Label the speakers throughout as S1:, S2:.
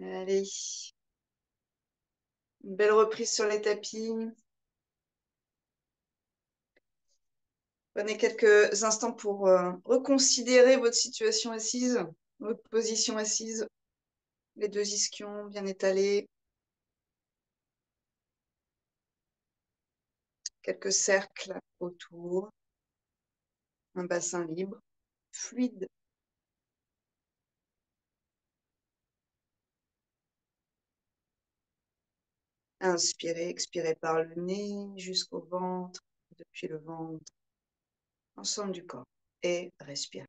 S1: Allez, une belle reprise sur les tapis. Prenez quelques instants pour reconsidérer votre situation assise, votre position assise. Les deux ischions bien étalés. Quelques cercles autour. Un bassin libre, fluide. Inspirez, expirez par le nez jusqu'au ventre, depuis le ventre, ensemble du corps. Et respirez.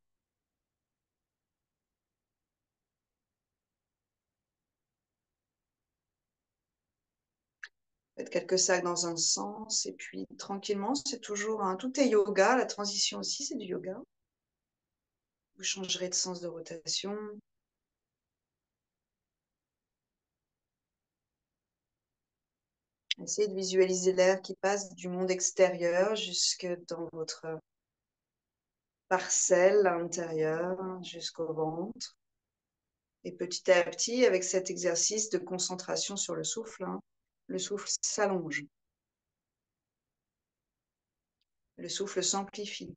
S1: Faites quelques sacs dans un sens et puis tranquillement, c'est toujours tout est yoga, la transition aussi c'est du yoga. Vous changerez de sens de rotation. Essayez de visualiser l'air qui passe du monde extérieur jusque dans votre parcelle intérieure, jusqu'au ventre. Et petit à petit, avec cet exercice de concentration sur le souffle, le souffle s'allonge. Le souffle s'amplifie.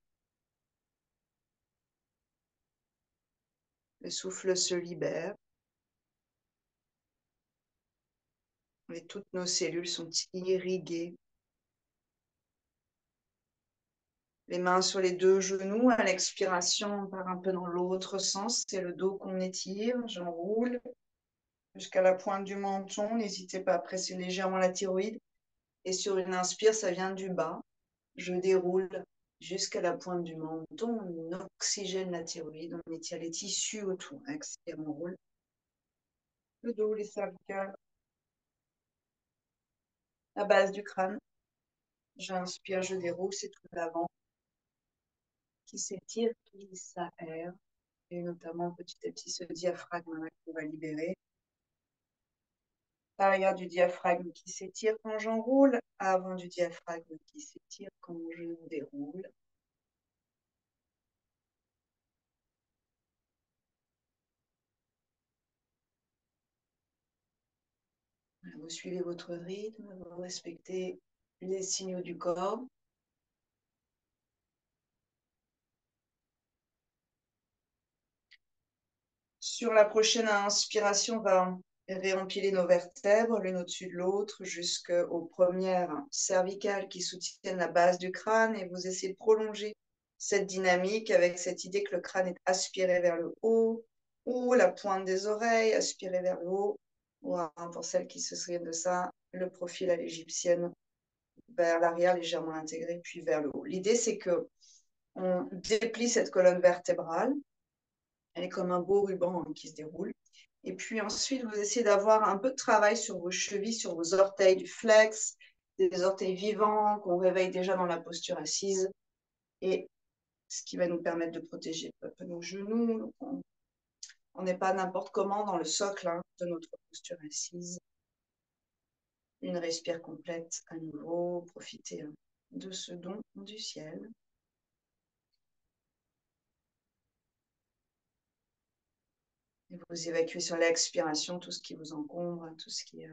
S1: Le souffle se libère. Et toutes nos cellules sont irriguées. Les mains sur les deux genoux. À l'expiration, on part un peu dans l'autre sens. C'est le dos qu'on étire. J'enroule jusqu'à la pointe du menton. N'hésitez pas à presser légèrement la thyroïde. Et sur une inspire, ça vient du bas. Je déroule jusqu'à la pointe du menton. On oxygène la thyroïde. On étire les tissus autour. Expire, on roule. Le dos, les cervicales. La base du crâne. J'inspire, je déroule. C'est tout l'avant qui s'étire, qui s'aère. Et notamment petit à petit ce diaphragme qu'on va libérer. L'arrière du diaphragme qui s'étire quand j'enroule, avant du diaphragme qui s'étire quand je déroule. Vous suivez votre rythme, vous respectez les signaux du corps. Sur la prochaine inspiration, on va réempiler nos vertèbres l'une au-dessus de l'autre jusqu'aux premières cervicales qui soutiennent la base du crâne et vous essayez de prolonger cette dynamique avec cette idée que le crâne est aspiré vers le haut ou la pointe des oreilles aspirée vers le haut ou pour celles qui se souviennent de ça, le profil à l'égyptienne vers l'arrière légèrement intégré puis vers le haut. L'idée c'est que on déplie cette colonne vertébrale. Elle est comme un beau ruban qui se déroule. Et puis ensuite, vous essayez d'avoir un peu de travail sur vos chevilles, sur vos orteils, du flex, des orteils vivants qu'on réveille déjà dans la posture assise. Et ce qui va nous permettre de protéger un peu nos genoux. On n'est pas n'importe comment dans le socle de notre posture assise. Une respire complète à nouveau. Profitez de ce don du ciel. Et vous évacuez sur l'expiration tout ce qui vous encombre, tout ce qui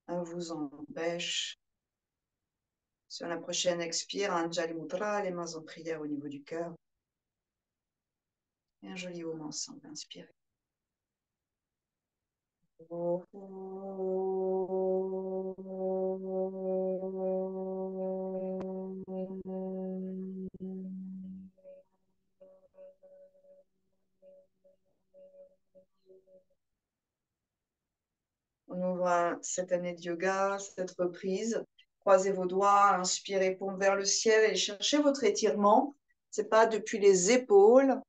S1: vous empêche. Sur la prochaine expire, Anjali Mudra, les mains en prière au niveau du cœur. Et un joli home ensemble, inspirez. On ouvre cette année de yoga, cette reprise. Croisez vos doigts, inspirez, paume vers le ciel et cherchez votre étirement. Ce n'est pas depuis les épaules,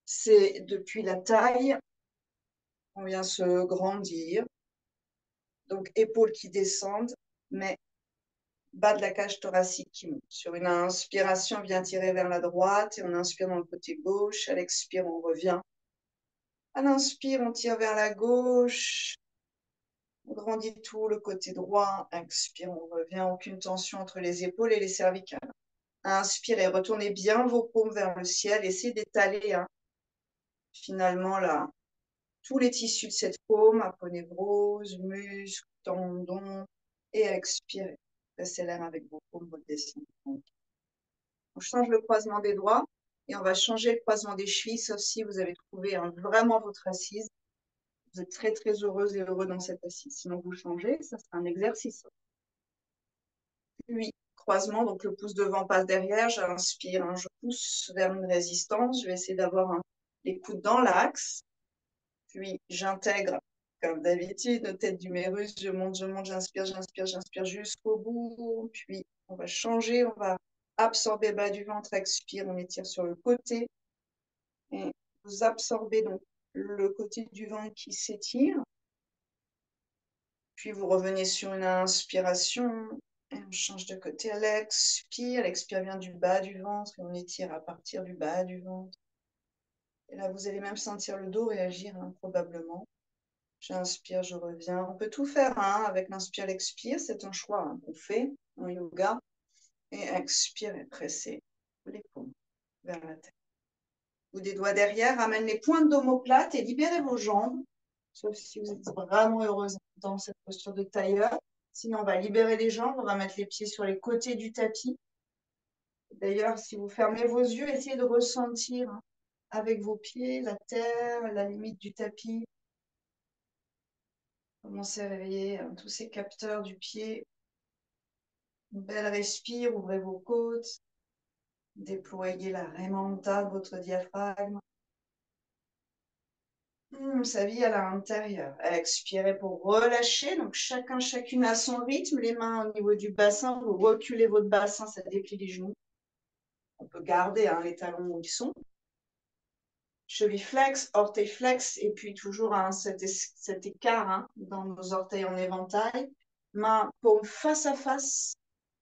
S1: c'est depuis la taille. On vient se grandir. Donc, épaules qui descendent, mais bas de la cage thoracique qui monte. Sur une inspiration, on vient tirer vers la droite et on inspire dans le côté gauche. À l'expire, on revient. À l'inspire, on tire vers la gauche. On grandit tout le côté droit. Expire, on revient. Aucune tension entre les épaules et les cervicales. Inspirez, retournez bien vos paumes vers le ciel. Essayez d'étaler finalement là, tous les tissus de cette paume, aponévrose, muscles, tendons, et expirez. Laissez l'air avec vos paumes redescendre. On change le croisement des doigts et on va changer le croisement des chevilles, sauf si vous avez trouvé vraiment votre assise. Vous êtes très très heureuse et heureux dans cette assise. Sinon, vous changez, ça sera un exercice. Puis, croisement, donc le pouce devant passe derrière, j'inspire, hein, je pousse vers une résistance, je vais essayer d'avoir les coudes dans l'axe, puis j'intègre, comme d'habitude, tête d'humérus, je monte, j'inspire, j'inspire, j'inspire jusqu'au bout, puis on va changer, on va absorber bas du ventre, expire, on étire sur le côté, et vous absorbez donc le côté du ventre qui s'étire, puis vous revenez sur une inspiration, et on change de côté à l'expire. L'expire vient du bas du ventre et on étire à partir du bas du ventre. Et là, vous allez même sentir le dos réagir, hein, probablement. J'inspire, je reviens. On peut tout faire hein, avec l'inspire, l'expire. C'est un choix hein, qu'on fait en yoga. Et expire et pressez les paumes vers la tête. Ou des doigts derrière, ramène les pointes d'omoplate et libérez vos jambes. Sauf si vous êtes vraiment heureuse dans cette posture de tailleur. Sinon, on va libérer les jambes, on va mettre les pieds sur les côtés du tapis. D'ailleurs, si vous fermez vos yeux, essayez de ressentir hein, avec vos pieds la terre, la limite du tapis. Commencez à réveiller hein, tous ces capteurs du pied. Une belle respire, ouvrez vos côtes. Déployez la remonta de votre diaphragme. Sa vie à l'intérieur. Expirez pour relâcher. Donc, chacune à son rythme. Les mains au niveau du bassin. Vous reculez votre bassin, ça déplie les genoux. On peut garder hein, les talons où ils sont. Cheville flex, orteil flex. Et puis, toujours hein, cet écart hein, dans nos orteils en éventail. Main, paume face à face.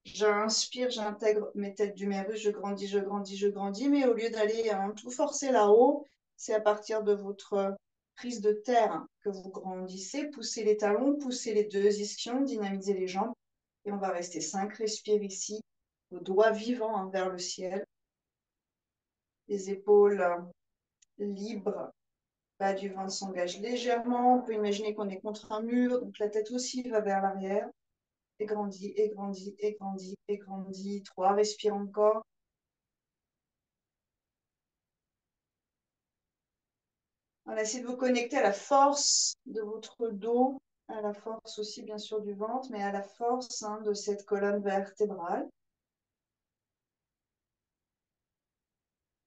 S1: J'inspire, j'intègre mes têtes d'humérus. Je grandis, je grandis, je grandis. Mais au lieu d'aller hein, tout forcer là-haut, c'est à partir de votre prise de terre hein, que vous grandissez. Poussez les talons, poussez les deux ischions, dynamisez les jambes. Et on va rester 5 respires ici, vos doigts vivants hein, vers le ciel. Les épaules libres, bas du ventre s'engage légèrement. On peut imaginer qu'on est contre un mur, donc la tête aussi va vers l'arrière. Et grandit, et grandit, et grandit, et grandit. 3, respire encore. Voilà, essayez de vous connecter à la force de votre dos, à la force aussi bien sûr du ventre, mais à la force hein, de cette colonne vertébrale,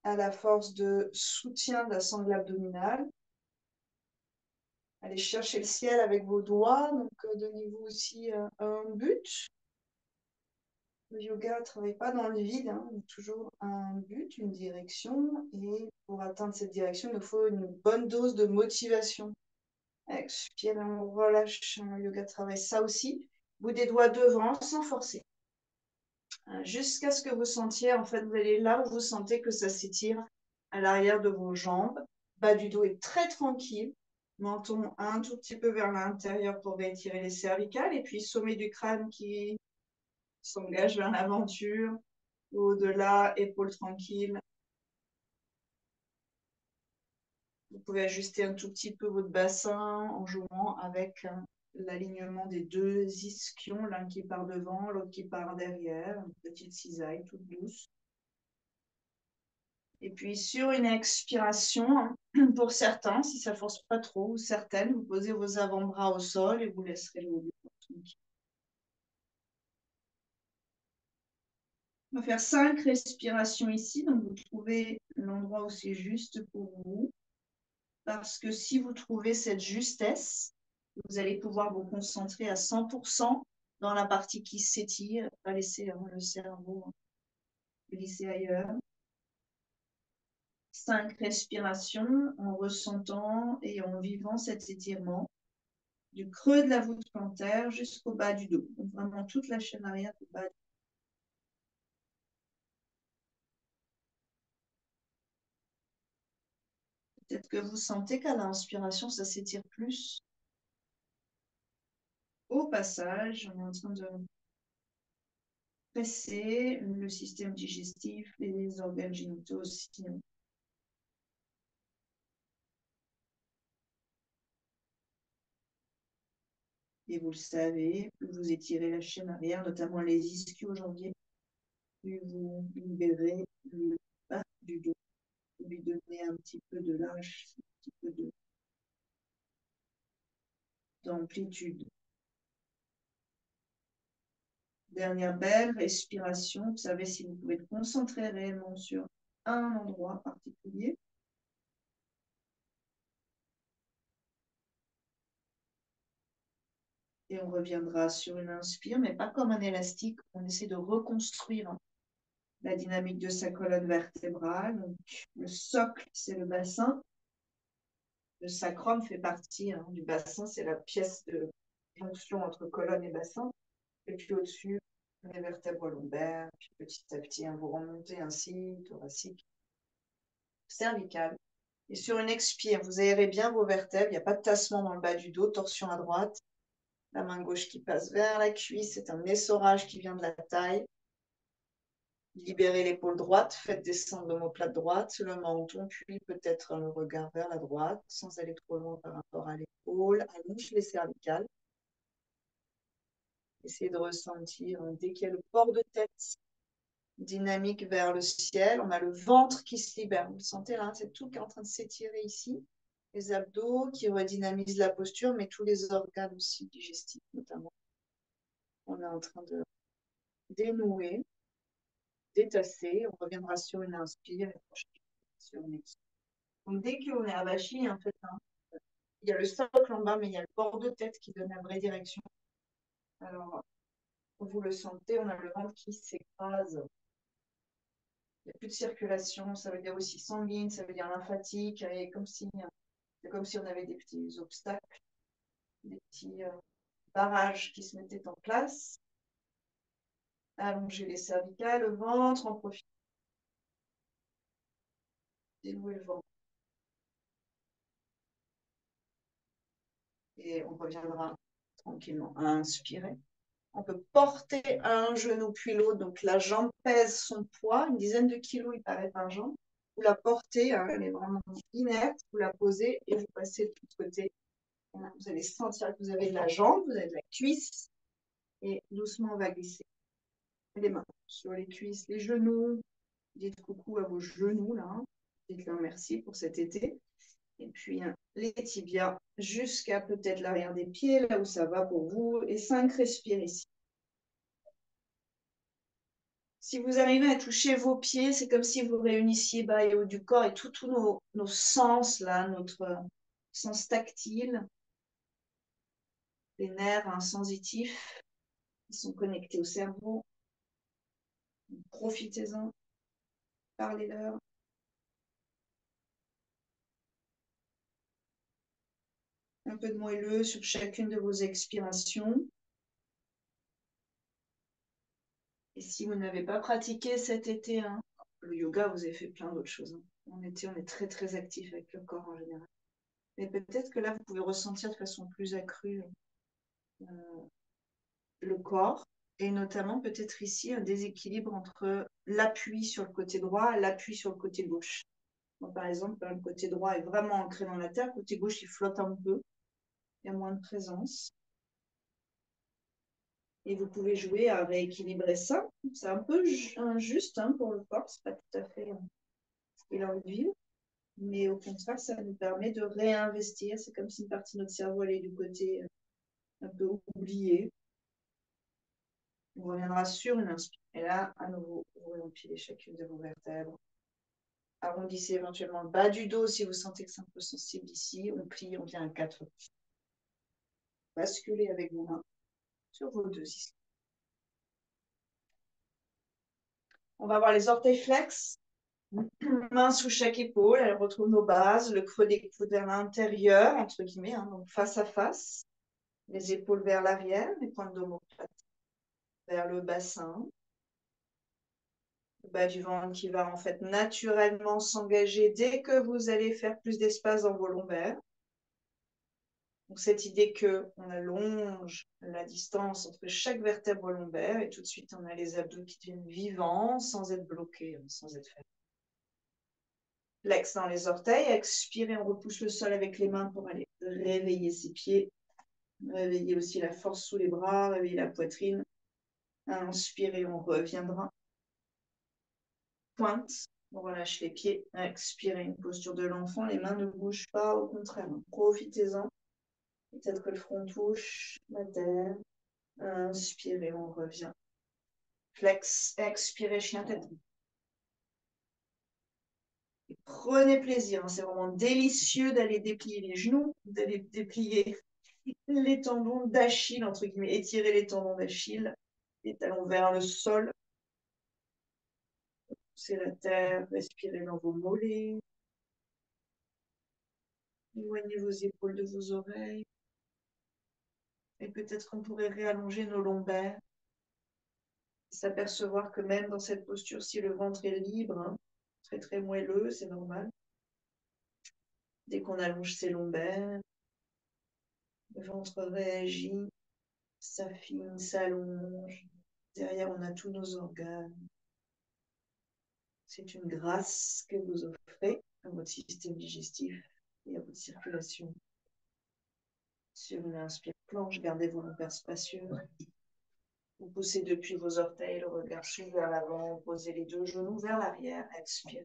S1: à la force de soutien de la sangle abdominale. Allez chercher le ciel avec vos doigts, donc donnez-vous aussi un but. Le yoga ne travaille pas dans le vide, hein, il y a toujours un but, une direction, et pour atteindre cette direction, il nous faut une bonne dose de motivation. Expire, on relâche. Le yoga travaille ça aussi. Bout des doigts devant, sans forcer. Jusqu'à ce que vous sentiez, en fait, vous allez là où vous sentez que ça s'étire à l'arrière de vos jambes. Bas du dos est très tranquille. Menton un tout petit peu vers l'intérieur pour réétirer les cervicales. Et puis sommet du crâne qui s'engage vers l'aventure. Au-delà, épaules tranquilles. Vous pouvez ajuster un tout petit peu votre bassin en jouant avec l'alignement des deux ischions, l'un qui part devant, l'autre qui part derrière, une petite cisaille toute douce. Et puis sur une expiration, pour certains, si ça ne force pas trop, ou certaines, vous posez vos avant-bras au sol et vous laisserez le haut du corps. On va faire 5 respirations ici, donc vous trouvez l'endroit où c'est juste pour vous. Parce que si vous trouvez cette justesse, vous allez pouvoir vous concentrer à 100% dans la partie qui s'étire, pas laisser le cerveau glisser ailleurs. 5 respirations en ressentant et en vivant cet étirement du creux de la voûte plantaire jusqu'au bas du dos. Donc vraiment toute la chaîne arrière du bas. Peut-être que vous sentez qu'à l'inspiration, ça s'étire plus. Au passage, on est en train de presser le système digestif et les organes génitaux aussi. Et vous le savez, plus vous étirez la chaîne arrière, notamment les ischio-jambiers, plus vous libérez le bas du dos. Vous lui donnez un petit peu de lâche, un petit peu d'amplitude. Dernière belle respiration. Vous savez si vous pouvez vous concentrer réellement sur un endroit particulier. Et on reviendra sur une inspire, mais pas comme un élastique. On essaie de reconstruire la dynamique de sa colonne vertébrale. Donc, le socle, c'est le bassin. Le sacrum fait partie du bassin. C'est la pièce de jonction entre colonne et bassin. Et puis au-dessus, les vertèbres lombaires. Puis petit à petit, vous remontez ainsi, thoracique, cervical. Et sur une expire, vous aérez bien vos vertèbres. Il n'y a pas de tassement dans le bas du dos, torsion à droite. La main gauche qui passe vers la cuisse, c'est un essorage qui vient de la taille. Libérez l'épaule droite, faites descendre l'omoplate droite, le menton, puis peut-être le regard vers la droite, sans aller trop loin par rapport à l'épaule. Allonge les cervicales. Essayez de ressentir, dès qu'il y a le port de tête dynamique vers le ciel, on a le ventre qui se libère. Vous le sentez là, c'est tout qui est en train de s'étirer ici. Les abdos qui redynamisent la posture, mais tous les organes aussi digestifs notamment. On est en train de dénouer, détasser. On reviendra sur une inspire et sur une expire. Donc, dès qu'on est avachi, en fait, il y a le socle en bas, mais il y a le port de tête qui donne la vraie direction. Alors, vous le sentez, on a le ventre qui s'écrase. Il n'y a plus de circulation, ça veut dire aussi sanguine, ça veut dire lymphatique, et c'est comme si on avait des petits obstacles, des petits barrages qui se mettaient en place. Allongez les cervicales, le ventre, en profite. Dénouer le ventre. Et on reviendra tranquillement à inspirer. On peut porter un genou puis l'autre, donc la jambe pèse son poids, une dizaine de kilos, il paraît par jambe. Vous la portez, elle est vraiment inerte, vous la posez et vous passez de l'autre côté. Vous allez sentir que vous avez de la jambe, vous avez de la cuisse, et doucement on va glisser les mains sur les cuisses, les genoux. Dites coucou à vos genoux là, dites-leur merci pour cet été. Et puis les tibias jusqu'à peut-être l'arrière des pieds, là où ça va pour vous, et 5 respires ici. Si vous arrivez à toucher vos pieds, c'est comme si vous réunissiez bas et haut du corps et tous nos sens, là, notre sens tactile, les nerfs sensitifs qui sont connectés au cerveau. Profitez-en, parlez-leur. Un peu de moelleux sur chacune de vos expirations. Et si vous n'avez pas pratiqué cet été, le yoga, vous avez fait plein d'autres choses. En été, on est très, très actif avec le corps en général. Mais peut-être que là, vous pouvez ressentir de façon plus accrue le corps, et notamment peut-être ici un déséquilibre entre l'appui sur le côté droit et l'appui sur le côté gauche. Donc, par exemple, le côté droit est vraiment ancré dans la terre, le côté gauche, il flotte un peu, il y a moins de présence. Et vous pouvez jouer à rééquilibrer ça. C'est un peu injuste pour le corps, c'est pas tout à fait ce qu'il a envie de vivre. Mais au contraire, ça nous permet de réinvestir. C'est comme si une partie de notre cerveau allait du côté un peu oublié. On reviendra sur une inspiration. Et là, à nouveau, vous réempilez chacune de vos vertèbres. Arrondissez éventuellement le bas du dos si vous sentez que c'est un peu sensible ici. On plie, on vient à 4. Basculez avec vos mains sur vos deux ici. On va avoir les orteils flex. Main sous chaque épaule, elle retrouve nos bases, le creux des coudes vers l'intérieur, entre guillemets, donc face à face. Les épaules vers l'arrière, les pointes d'omoplate vers le bassin. Le bas du ventre qui va en fait naturellement s'engager dès que vous allez faire plus d'espace dans vos lombaires. Donc cette idée qu'on allonge la distance entre chaque vertèbre lombaire et tout de suite on a les abdos qui deviennent vivants sans être bloqués, sans être fermés. Flex dans les orteils, expirez, on repousse le sol avec les mains pour aller réveiller ses pieds. Réveillez aussi la force sous les bras, réveillez la poitrine. Inspirez, on reviendra. Pointe, on relâche les pieds. Expirez, une posture de l'enfant. Les mains ne bougent pas, au contraire. Profitez-en. Peut-être que le front touche la terre. Inspirez, on revient. Flex, expirez, chien tête. Et prenez plaisir, hein, c'est vraiment délicieux d'aller déplier les genoux, d'aller déplier les tendons d'Achille, entre guillemets, étirer les tendons d'Achille, les talons vers le sol. Poussez la terre, respirez dans vos mollets. Éloignez vos épaules de vos oreilles. Et peut-être qu'on pourrait réallonger nos lombaires. S'apercevoir que même dans cette posture, si le ventre est libre, hein, très très moelleux, c'est normal. Dès qu'on allonge ses lombaires, le ventre réagit, s'affine, s'allonge. Derrière, on a tous nos organes. C'est une grâce que vous offrez à votre système digestif et à votre circulation. Sur une inspire planche, gardez vos lombaires spacieux. Vous poussez depuis vos orteils, le regard s'ouvre vers l'avant, posez les deux genoux vers l'arrière, expire.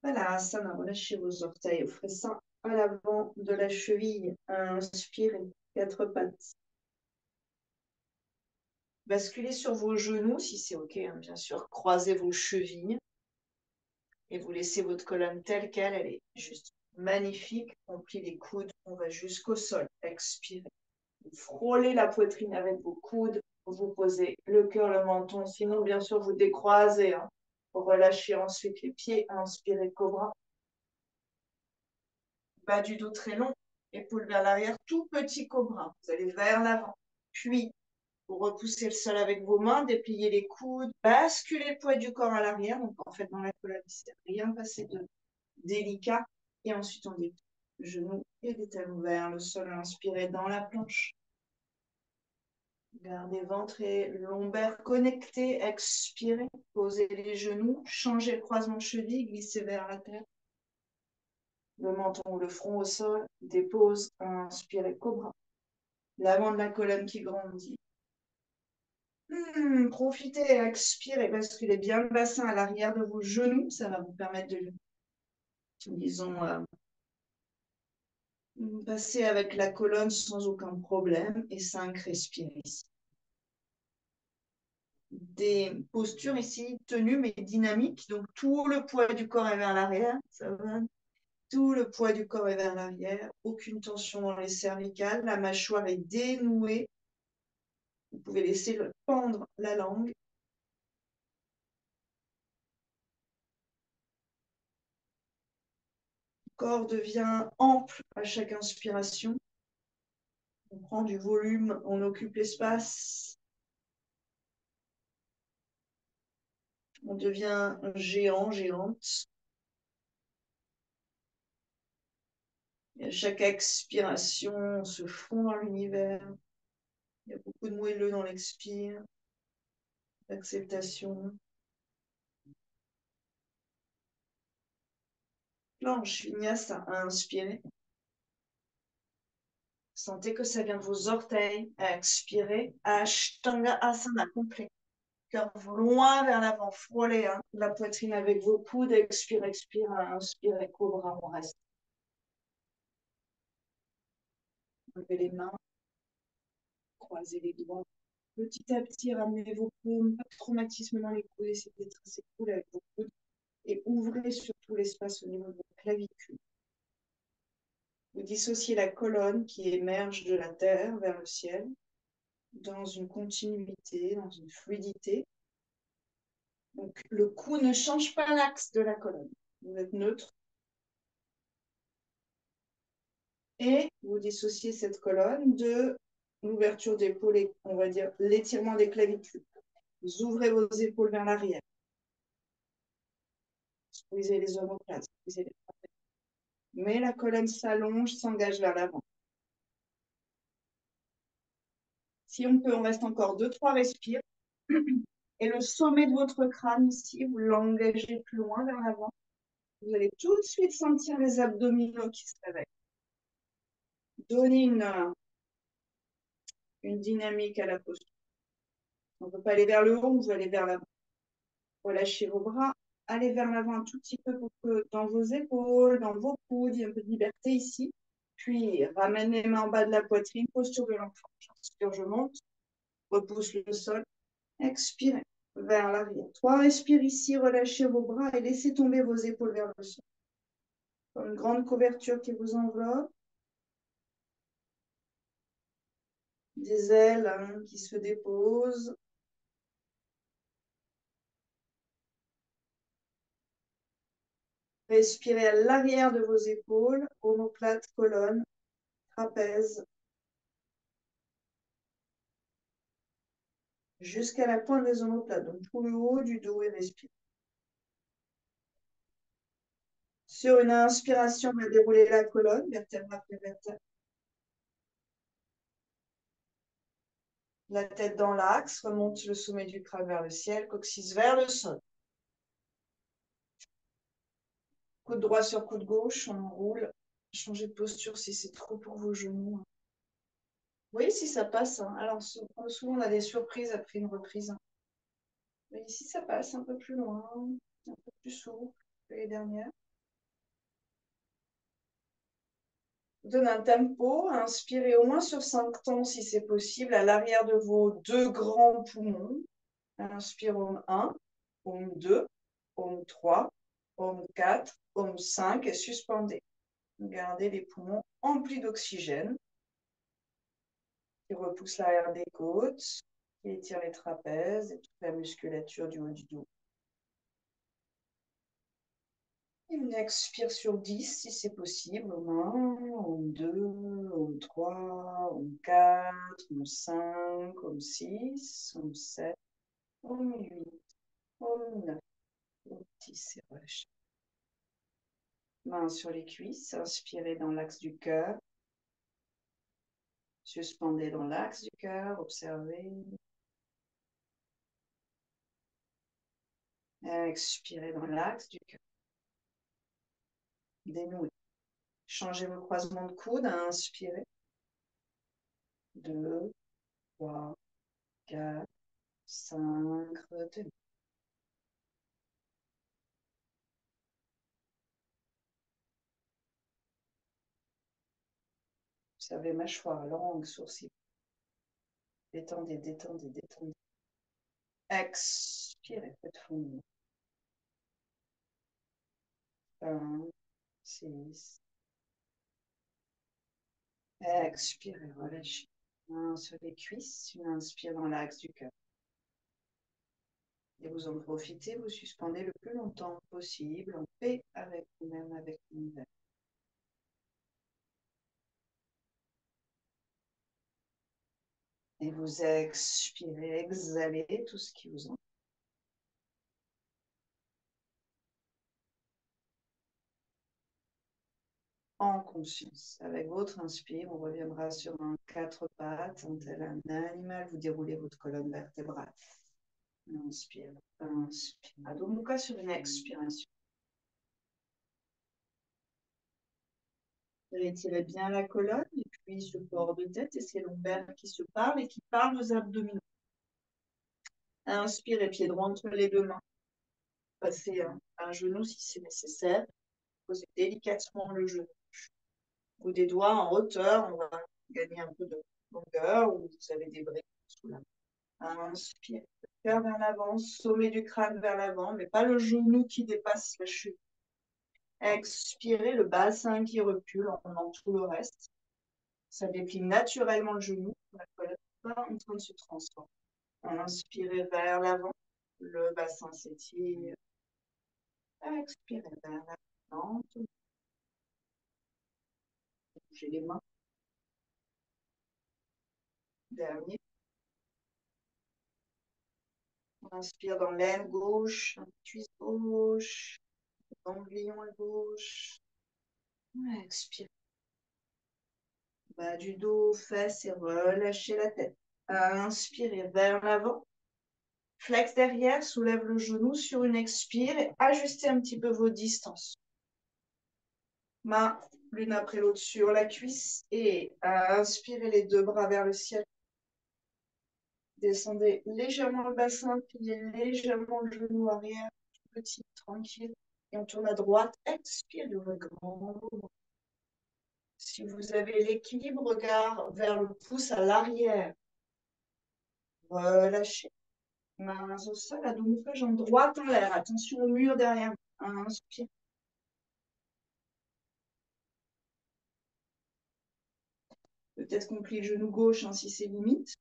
S1: Voilà, Asana, relâchez vos orteils, offrez ça à l'avant de la cheville, inspirez, quatre pattes. Basculez sur vos genoux, si c'est OK, hein, bien sûr, croisez vos chevilles et vous laissez votre colonne telle qu'elle, elle est juste magnifique. On plie les coudes, on va jusqu'au sol, expirez. Vous frôlez la poitrine avec vos coudes, vous posez le cœur, le menton, sinon bien sûr vous décroisez. Hein. Vous relâchez ensuite les pieds, inspirez cobra. Bas du dos très long, épaules vers l'arrière, tout petit cobra. Vous allez vers l'avant. Puis, vous repoussez le sol avec vos mains, dépliez les coudes, basculez le poids du corps à l'arrière. Donc, en fait, dans la colonne, c'est rien passé de délicat. Et ensuite, on déplie genoux et les talons vers le sol. Inspirez dans la planche. Gardez ventre et lombaires connectés. Expirez. Posez les genoux. Changez le croisement de cheville. Glissez vers la terre. Le menton ou le front au sol. Dépose. Inspirez. Cobra. L'avant de la colonne qui grandit. Profitez. Expirez. Basculez bien le bassin à l'arrière de vos genoux. Ça va vous permettre de, disons, passer avec la colonne sans aucun problème. Et 5, respirez ici. Des postures ici tenues mais dynamiques. Donc tout le poids du corps est vers l'arrière. Ça va. Tout le poids du corps est vers l'arrière. Aucune tension dans les cervicales. La mâchoire est dénouée. Vous pouvez laisser pendre la langue. Le corps devient ample à chaque inspiration. On prend du volume, on occupe l'espace. On devient géant, géante. Et à chaque expiration, on se fond dans l'univers. Il y a beaucoup de moelleux dans l'expire, d'acceptation. Planche, vinyasa à inspirer. Sentez que ça vient de vos orteils à expirer. Ashtanga Asana complet. Cœur loin vers l'avant, frôlez hein, la poitrine avec vos coudes. Expire, expire, inspirez, cobra, on reste. Levez les mains, croisez les doigts. Petit à petit, ramenez vos paumes, pas de traumatisme dans les coudes, essayez d'être assez cool avec vos coudes. Et ouvrez surtout l'espace au niveau de vos clavicules. Vous dissociez la colonne qui émerge de la terre vers le ciel dans une continuité, dans une fluidité. Donc, le cou ne change pas l'axe de la colonne. Vous êtes neutre. Et vous dissociez cette colonne de l'ouverture d'épaule et, on va dire, l'étirement des clavicules. Vous ouvrez vos épaules vers l'arrière. Squeezez les omoplates, squeezez les trapèzes. Mais la colonne s'allonge, s'engage vers l'avant. Si on peut, on reste encore 2-3 respires. Et le sommet de votre crâne ici, vous l'engagez plus loin vers l'avant. Vous allez tout de suite sentir les abdominaux qui se réveillent. Donnez une une dynamique à la posture. On ne peut pas aller vers le haut, on veut aller vers l'avant. Relâchez vos bras, allez vers l'avant un tout petit peu pour que dans vos épaules, dans vos coudes, il y a un peu de liberté ici. Puis ramène les mains en bas de la poitrine, posture de l'enfant. J'inspire, je monte, repousse le sol, expirez vers l'arrière. 3, respire ici, relâchez vos bras et laissez tomber vos épaules vers le sol. Comme une grande couverture qui vous enveloppe. Des ailes qui se déposent. Respirez à l'arrière de vos épaules, omoplate, colonne, trapèze. Jusqu'à la pointe des omoplates, donc tout le haut du dos et respire. Sur une inspiration, on va dérouler la colonne, vertèbre après vertèbre. La tête dans l'axe, remonte le sommet du crâne vers le ciel, coccyx vers le sol. Coude droit sur coude gauche, on roule. Changez de posture si c'est trop pour vos genoux. Oui, si ça passe. Alors, souvent, on a des surprises après une reprise. Mais ici, ça passe un peu plus loin, un peu plus souple que les dernières. Donne un tempo, inspirez au moins sur 5 temps si c'est possible, à l'arrière de vos 2 grands poumons. Inspire Om 1, Om 2, Om 3, Om 4, Om 5 et suspendez. Gardez les poumons emplis d'oxygène qui repousse l'arrière des côtes, qui étire les trapèzes et toute la musculature du haut du dos. On expire sur 10 si c'est possible. Om 1, Om 2, Om 3, Om 4, Om 5, Om 6, Om 7, Om 8, Om 9, Om 10 et relâchez. Mains sur les cuisses, inspirez dans l'axe du cœur. Suspendez dans l'axe du cœur, observez. Expirez dans l'axe du cœur. Dénouez. Changez vos croisements de coudes, inspirez. 2, 3, 4, 5, retenez. Observez mâchoire, langue, sourcils. Détendez, détendez, détendez. Expirez, faites fondre. 5, 6. Expirez, relâchez. Main sur les cuisses, une inspire dans l'axe du cœur. Et vous en profitez, vous suspendez le plus longtemps possible, en paix avec vous-même, avec l'univers. Et vous expirez, exhalez tout ce qui vous en. En conscience. Avec votre inspire, on reviendra sur un 4 pattes, un tel un animal. Vous déroulez votre colonne vertébrale. Inspire, inspire. Adho Mukha sur une expiration. Retirez bien la colonne et puis ce port de tête et ces lombaires qui se parlent et qui parlent aux abdominaux. Inspirez, pied droit entre les deux mains. Passez un genou si c'est nécessaire. Posez délicatement le genou. Ou des doigts en hauteur, on va gagner un peu de longueur ou vous avez des briques sous la main. Inspire, cœur vers l'avant, sommet du crâne vers l'avant, mais pas le genou qui dépasse la cheville. Expirez, le bassin qui recule, on en tout le reste. Ça déplie naturellement le genou, la colonne n'est pas en train de se transformer. Inspirez vers l'avant, le bassin s'étire. Expirez vers l'avant, bougez les mains. Dernier. On inspire dans l'aine gauche, cuisse gauche, ganglion à gauche. Expire. Bas du dos, fesses et relâchez la tête. Inspirez vers l'avant. Flex derrière, soulève le genou sur une expire et ajustez un petit peu vos distances. Main l'une après l'autre sur la cuisse et inspirez les 2 bras vers le ciel. Descendez légèrement le bassin, pliez légèrement le genou arrière, tout petit, tranquille. Et on tourne à droite. Expirez, ouvrez grand. Si vous avez l'équilibre, regard vers le pouce à l'arrière. Relâchez. Mains au sol, Adho Mukha, jambe droite en l'air. Attention au mur derrière. Inspire. Peut-être qu'on plie le genou gauche si c'est limite.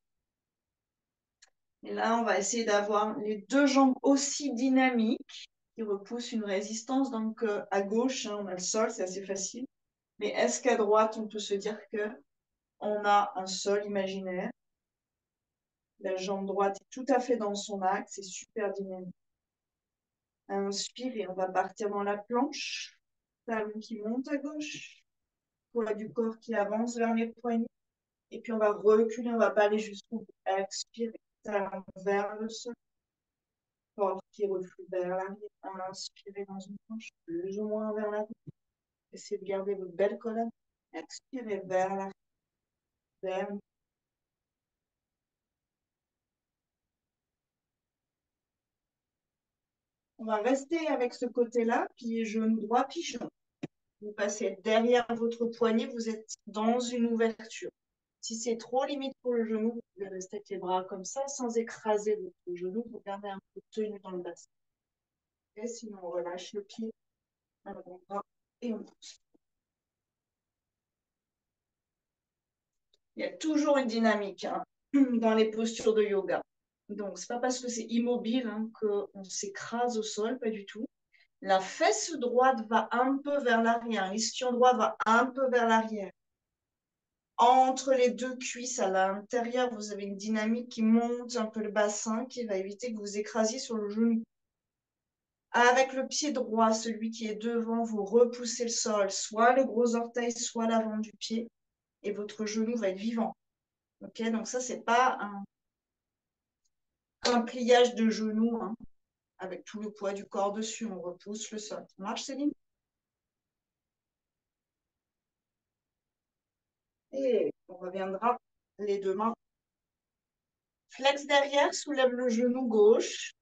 S1: Et là, on va essayer d'avoir les deux jambes aussi dynamiques qui repoussent une résistance. Donc, à gauche, on a le sol, c'est assez facile. Mais est-ce qu'à droite, on peut se dire qu'on a un sol imaginaire? La jambe droite est tout à fait dans son axe, c'est super dynamique. Inspire et on va partir dans la planche. Talon qui monte à gauche. Poids du corps qui avance vers les poignets. Et puis on va reculer, on ne va pas aller jusqu'au bout. Expire, talon vers le sol. Corps qui reflue vers l'arrière. Inspirez dans une planche, plus ou moins vers l'avant. Essayez de garder votre belle colonne. Expirez vers l'arrière. On va rester avec ce côté-là, pied genou droit, pigeon. Vous passez derrière votre poignet, vous êtes dans une ouverture. Si c'est trop limite pour le genou, vous pouvez rester avec les bras comme ça, sans écraser votre genou. Vous gardez un peu de tenue dans le bassin. Et sinon, on relâche le pied, avant-bras, et on pousse. Il y a toujours une dynamique dans les postures de yoga. Donc, c'est pas parce que c'est immobile qu'on s'écrase au sol, pas du tout. La fesse droite va un peu vers l'arrière, l'ischio droit va un peu vers l'arrière. Entre les deux cuisses à l'intérieur, vous avez une dynamique qui monte un peu le bassin, qui va éviter que vous écrasiez sur le genou. Avec le pied droit, celui qui est devant, vous repoussez le sol, soit le gros orteil, soit l'avant du pied, et votre genou va être vivant. Ok, donc ça, c'est pas un pliage de genou avec tout le poids du corps dessus. On repousse le sol. Ça marche, Céline? Et on reviendra les deux mains. Flex derrière, soulève le genou gauche.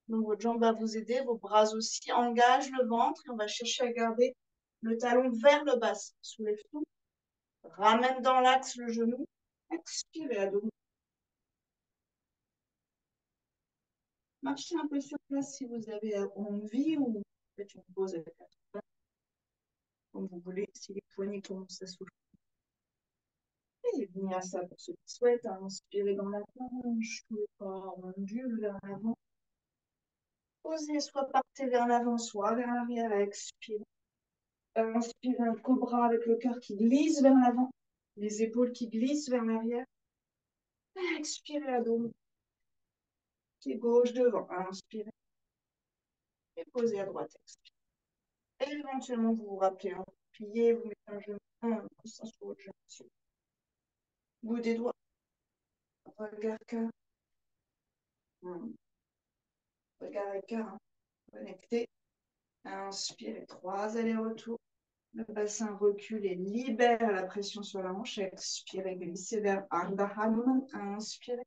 S1: Donc, votre jambe va vous aider, vos bras aussi. Engage le ventre et on va chercher à garder le talon vers le bassin. Soulève tout. Ramène dans l'axe le genou. Expirez à dos. Marchez un peu sur place si vous avez envie ou faites une pause avec la tête, comme vous voulez, si les poignets commencent à souffler. Et vinyasa pour ceux qui souhaitent. Inspirez dans la planche, tout le corps ondule vers l'avant. Posez, soit partez vers l'avant, soit vers l'arrière. Expirez. Inspirez un cobra avec le cœur qui glisse vers l'avant, les épaules qui glissent vers l'arrière. Expirez à dos. Pied gauche devant. Inspirez. Et posez à droite. Expirez. Et éventuellement, vous vous rappelez, pliez, vous mettez un genou, un coussin sur votre genou. Bout des doigts. Regard cœur. Regard et cœur. Connecté. Inspirez. 3 allers-retours. Le bassin recule et libère la pression sur la hanche. Expirez, glissez vers Ardha Hanuman. Inspirez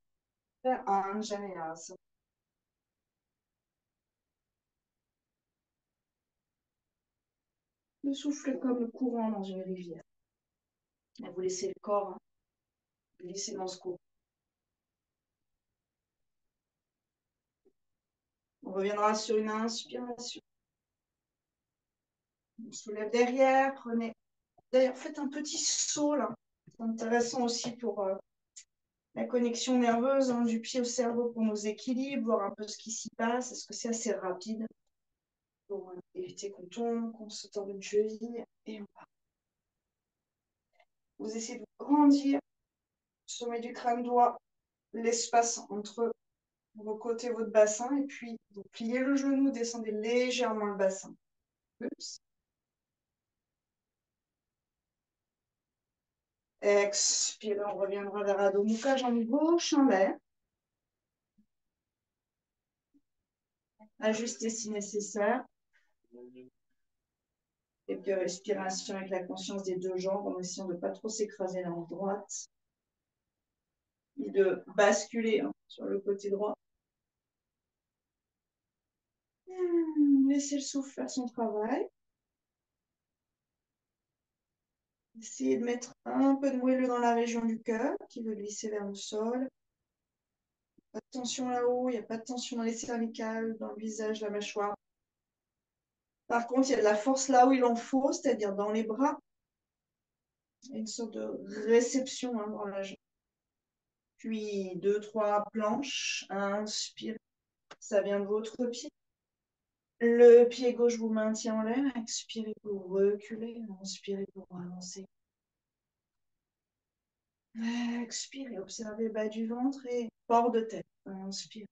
S1: vers Anjaneyasana. Le souffle comme le courant dans une rivière. Et vous laissez le corps glisser dans ce courant. On reviendra sur une inspiration. On soulève derrière, prenez. D'ailleurs, faites un petit saut là. C'est intéressant aussi pour la connexion nerveuse du pied au cerveau pour nos équilibres, voir un peu ce qui s'y passe. Est-ce que c'est assez rapide pour éviter qu'on tombe, qu'on se torde une cheville. Et on part. Vous essayez de grandir. Sommet du crâne droit, l'espace entre vos côtés, votre bassin, et puis vous pliez le genou, descendez légèrement le bassin. Oups. Expirez, on reviendra vers Adho Mukha, jambe gauche en l'air. Ajustez si nécessaire. Quelques respirations avec la conscience des deux jambes en essayant de ne pas trop s'écraser la jambe droite. et de basculer sur le côté droit. Laissez le souffle faire son travail. Essayez de mettre un peu de moelleux dans la région du cœur qui veut glisser vers le sol. Pas de tension là-haut, il n'y a pas de tension dans les cervicales, dans le visage, la mâchoire. Par contre, il y a de la force là où il en faut, c'est-à-dire dans les bras. Il y a une sorte de réception dans la jambe. Puis 2-3 planches. Inspirez, ça vient de votre pied. Le pied gauche vous maintient en l'air. Expirez pour reculer. Inspirez pour avancer. Expirez, observez le bas du ventre et port de tête. Inspire.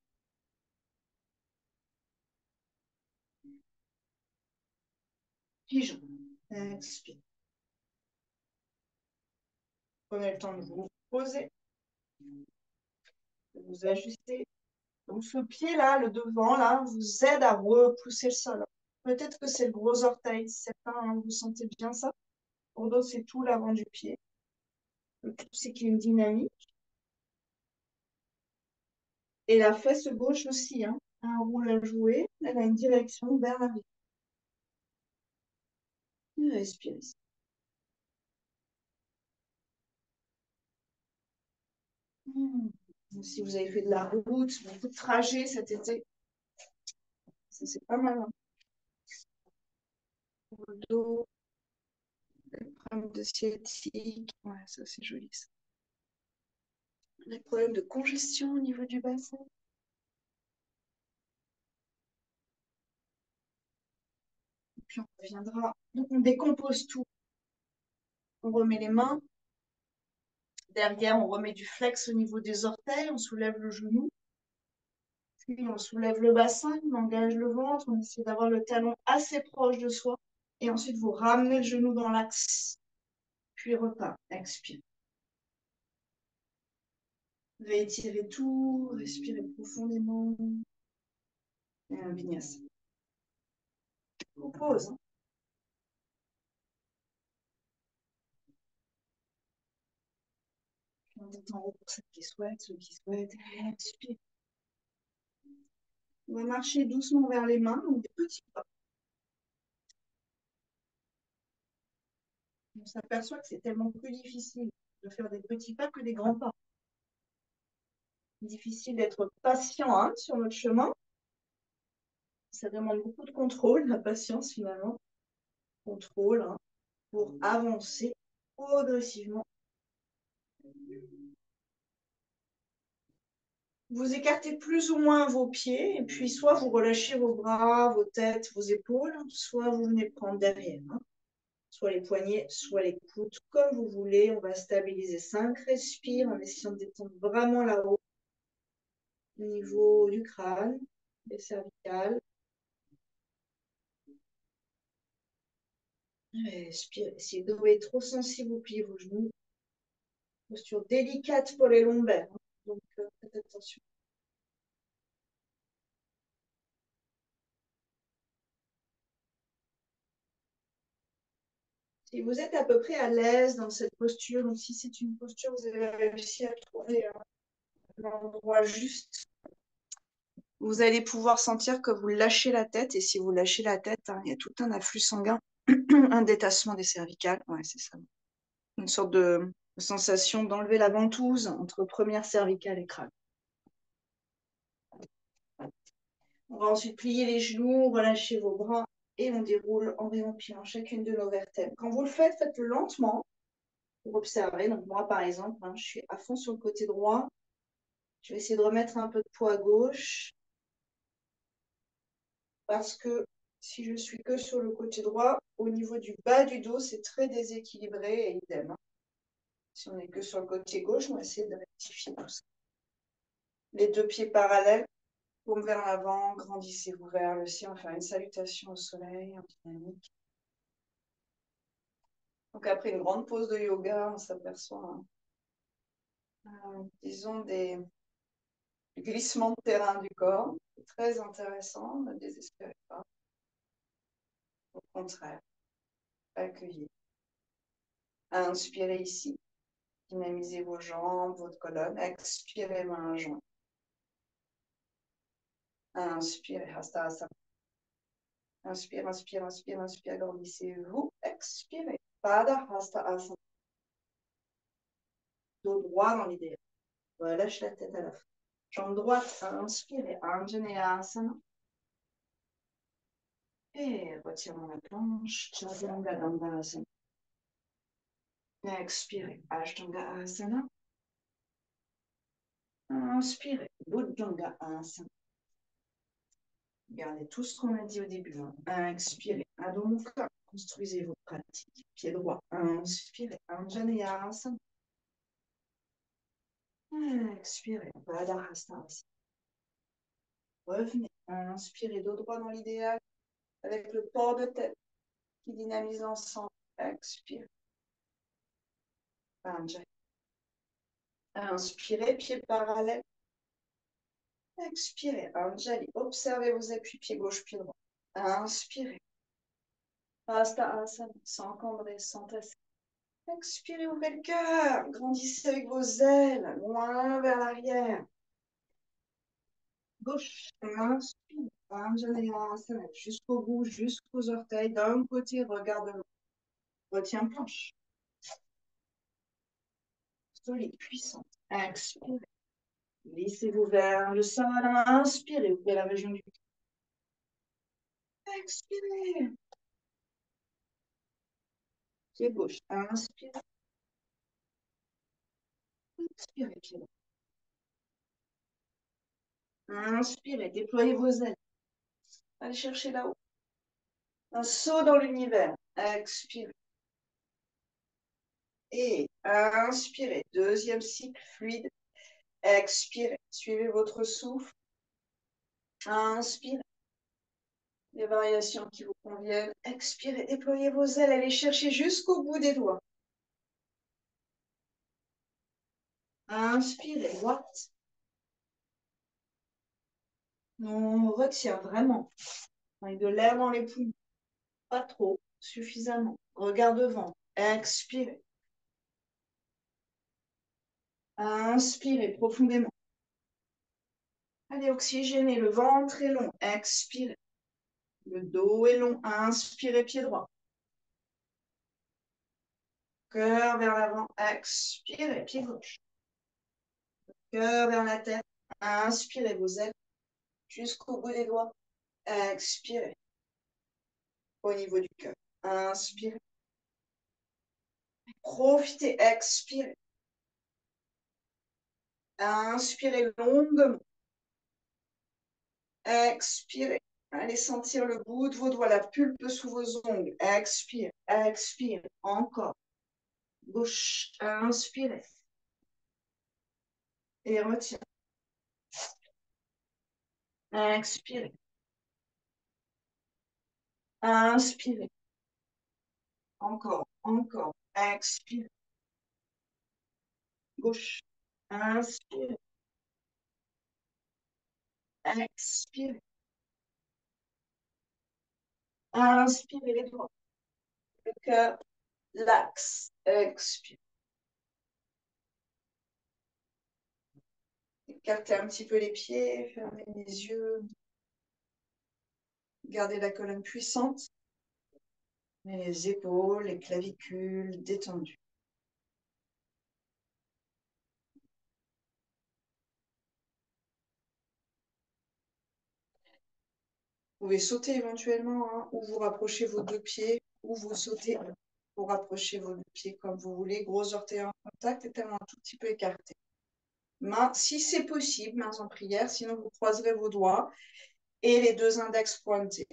S1: Pigeon. Expire. Prenez le temps de vous poser, de vous ajuster. Donc ce pied-là, le devant, là, vous aide à repousser le sol. Peut-être que c'est le gros orteil. Certains, vous sentez bien ça. Pour d'autres, c'est tout l'avant du pied. Le tout, c'est qu'il y a une dynamique. Et la fesse gauche aussi, a un rôle à jouer. Elle a une direction vers l'arrière. Respirez. Si vous avez fait de la route, beaucoup de trajets cet été, ça c'est pas mal. Pour le dos, les problèmes de sciatique, ouais, ça c'est joli ça. Les problèmes de congestion au niveau du bassin. Et puis on reviendra. Donc on décompose tout. On remet les mains. Derrière, on remet du flex au niveau des orteils. On soulève le genou. Puis on soulève le bassin, on engage le ventre. On essaie d'avoir le talon assez proche de soi. Et ensuite, vous ramenez le genou dans l'axe. Puis repart. Expire. Réétirez tout. Respirez profondément. Et un vinyasa. On pose. On est en haut pour ceux qui souhaitent, expire. On va marcher doucement vers les mains, donc des petits pas. On s'aperçoit que c'est tellement plus difficile de faire des petits pas que des grands pas. Difficile d'être patient sur notre chemin. Ça demande beaucoup de contrôle, la patience finalement. Contrôle pour avancer progressivement. Vous écartez plus ou moins vos pieds et puis soit vous relâchez vos bras, vos têtes, vos épaules, soit vous venez prendre derrière. Soit les poignets, soit les coudes, comme vous voulez. On va stabiliser 5 respires en essayant de détendre vraiment là-haut, au niveau du crâne, des cervicales. Respirez. Si le dos est trop sensible, vous pliez vos genoux. Posture délicate pour les lombaires. Donc, faites attention. Si vous êtes à peu près à l'aise dans cette posture, donc si c'est une posture, vous avez réussi à trouver l'endroit juste, vous allez pouvoir sentir que vous lâchez la tête. Et si vous lâchez la tête, il y a tout un afflux sanguin, un détassement des cervicales. Ouais, c'est ça. Une sorte de sensation d'enlever la ventouse entre première cervicale et crâne. On va ensuite plier les genoux, relâcher vos bras et on déroule en réempilant chacune de nos vertèbres. Quand vous le faites, faites-le lentement pour observer. Donc moi, par exemple, je suis à fond sur le côté droit. Je vais essayer de remettre un peu de poids à gauche parce que si je suis que sur le côté droit, au niveau du bas du dos, c'est très déséquilibré et idem. Si on n'est que sur le côté gauche, on va essayer de rectifier tout ça. Les deux pieds parallèles, paume vers l'avant, grandissez-vous vers le ciel. On va faire une salutation au soleil en dynamique. Donc après une grande pause de yoga, on s'aperçoit, disons, des glissements de terrain du corps. C'est très intéressant, ne désespérez pas. Au contraire, accueillez. Inspirez ici. Dynamisez vos jambes, votre colonne. Expirez, main jointe. Inspirez, Hasta Asana. Inspire, inspire, inspire, inspire, agrandissez-vous. Expirez. Pada Hasta Asana. Dos droit dans l'idéal. Relâche la tête à la fin. Jambe droite, inspirez. Anjaneyasana Asana. Et retirons la planche. Chaturanga Dandasana. Expirez. Ashtanga Asana. Inspirez. Bhujanga Asana. Regardez tout ce qu'on a dit au début. Expirez. Adho Mukha. Construisez vos pratiques. Pied droit. Inspirez. Anjaneyasana. Expirez. Padahasana. Revenez. Inspirez. Dos droit dans l'idéal. Avec le port de tête qui dynamise ensemble. Expirez. Anjali. Inspirez. Pied parallèle. Expirez. Anjali. Observez vos appuis. Pied gauche, pied droit. Inspirez. Hasta Asana. Sans cambrer, sans tasser. Expirez, ouvrez le cœur. Grandissez avec vos ailes. Loin vers l'arrière. Gauche. Inspire. Anjaneyasana. Jusqu'au bout, jusqu'aux orteils. D'un côté, regarde l'autre. Retiens planche. Solide, puissante. Expirez. Glissez-vous vers le sol. Inspirez. Ouvrez la région du cœur. Expirez. Pied gauche. Inspirez. Expirez, pied droit. Inspirez. Déployez vos ailes. Allez chercher là-haut. Un saut dans l'univers. Expirez. Et inspirez. Deuxième cycle fluide. Expirez. Suivez votre souffle. Inspirez. Les variations qui vous conviennent. Expirez. Déployez vos ailes. Allez chercher jusqu'au bout des doigts. Inspirez. Droite. On retient vraiment. Avec de l'air dans les poumons. Pas trop. Suffisamment. Regard devant. Expirez. Inspirez profondément. Allez, oxygénez. Le ventre est long. Expirez. Le dos est long. Inspirez, pied droit. Cœur vers l'avant. Expirez, pied gauche. Cœur vers la tête. Inspirez vos ailes jusqu'au bout des doigts. Expirez. Au niveau du cœur. Inspirez. Profitez. Expirez. Inspirez longuement. Expirez. Allez sentir le bout de vos doigts, la pulpe sous vos ongles. Expire, expire. Encore. Gauche. Inspirez. Et retiens. Expirez. Inspirez. Encore, encore. Expire. Gauche. Inspire. Expire. Inspirez les doigts. Le cœur, l'axe. Expire. Écartez un petit peu les pieds, fermez les yeux. Gardez la colonne puissante. Et les épaules, les clavicules détendues. Vous pouvez sauter éventuellement, hein, ou vous rapprochez vos deux pieds, ou vous sautez pour rapprocher vos deux pieds comme vous voulez. Gros orteils en contact et tellement un tout petit peu écarté. Mains, si c'est possible, mains en prière, sinon vous croiserez vos doigts et les deux index pointés.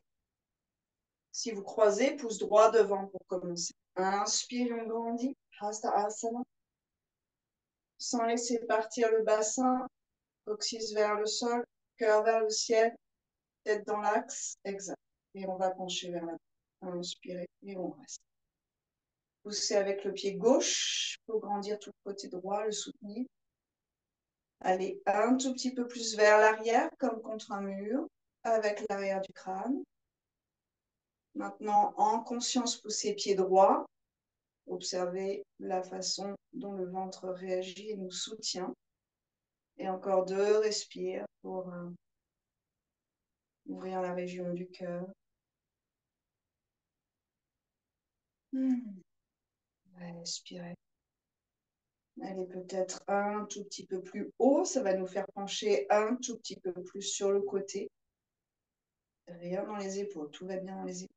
S1: Si vous croisez, pouce droit devant pour commencer. Inspire, on grandit. Hasta Asana. Sans laisser partir le bassin. Coccyx vers le sol, cœur vers le ciel, tête dans l'axe. Exact. Et on va pencher vers la tête. Inspirez et on reste. Poussez avec le pied gauche pour grandir tout le côté droit, le soutenir. Allez un tout petit peu plus vers l'arrière, comme contre un mur, avec l'arrière du crâne. Maintenant, en conscience, poussez pied droit. Observez la façon dont le ventre réagit et nous soutient. Et encore 2 respires pour ouvrir la région du cœur. Respirez. Allez, peut-être un tout petit peu plus haut. Ça va nous faire pencher un tout petit peu plus sur le côté. Rien dans les épaules. Tout va bien dans les épaules.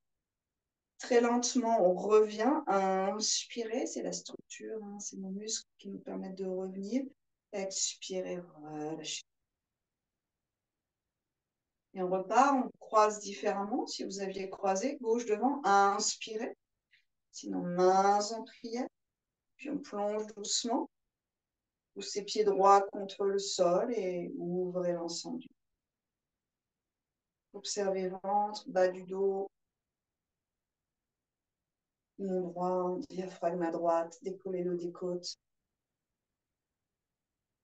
S1: Très lentement, on revient. Inspirez, c'est la structure, hein, c'est nos muscles qui nous permettent de revenir. Expirez, relâchez. Et on repart, on croise différemment. Si vous aviez croisé, gauche devant, inspirez. Sinon, mains en prière. Puis on plonge doucement. Poussez pieds droits contre le sol et ouvrez l'ensemble. Observez ventre, bas du dos, mon droit, diaphragme à droite, décollez-le des côtes.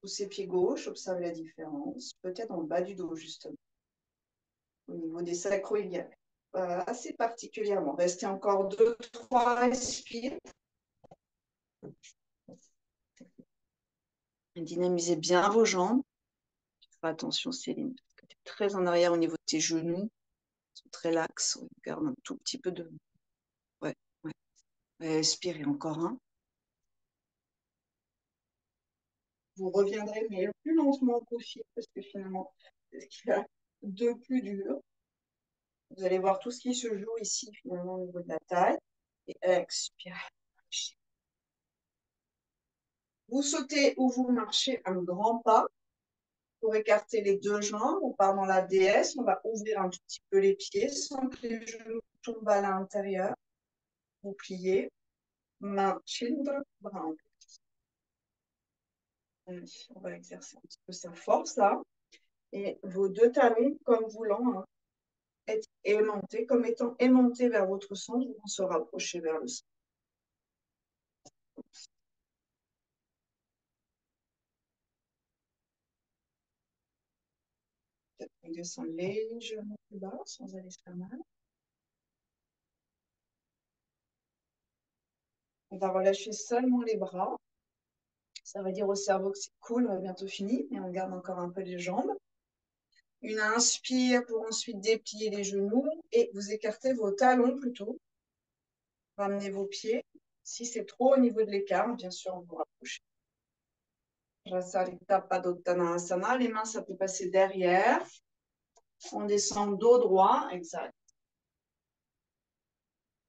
S1: Poussez pied gauche, observez la différence. Peut-être en bas du dos, justement. Au niveau des sacro-iliaques. Assez particulièrement. Restez encore 2-3 respires. Dynamisez bien vos jambes. Fais attention, Céline, parce que tu es très en arrière au niveau de tes genoux. Ils sont très laxes. Garde un tout petit peu de... Ouais, ouais. Expirez encore un. Vous reviendrez, mais le plus lentement possible, parce que finalement, c'est ce qu'il y a de plus dur. Vous allez voir tout ce qui se joue ici, finalement, au niveau de la taille. Et expirez. Vous sautez ou vous marchez un grand pas pour écarter les 2 jambes. On part dans la déesse. On va ouvrir un tout petit peu les pieds sans que les genoux tombent à l'intérieur. Vous pliez. Main, children, bras en plus. On va exercer un petit peu sa force là. Et vos 2 talons, comme voulant, hein, être aimantés, comme étant aimantés vers votre centre, vous se rapprochez vers le centre. Peut-être qu'on descend légèrement plus bas sans aller se faire mal. On va relâcher seulement les bras. Ça va dire au cerveau que c'est cool, on a bientôt fini, et on garde encore un peu les jambes. Une inspire pour ensuite déplier les genoux et vous écartez vos talons plutôt. Ramenez vos pieds. Si c'est trop au niveau de l'écart, bien sûr, on vous rapproche. Rasarita Padottanasana. Les mains, ça peut passer derrière. On descend dos droit, exact.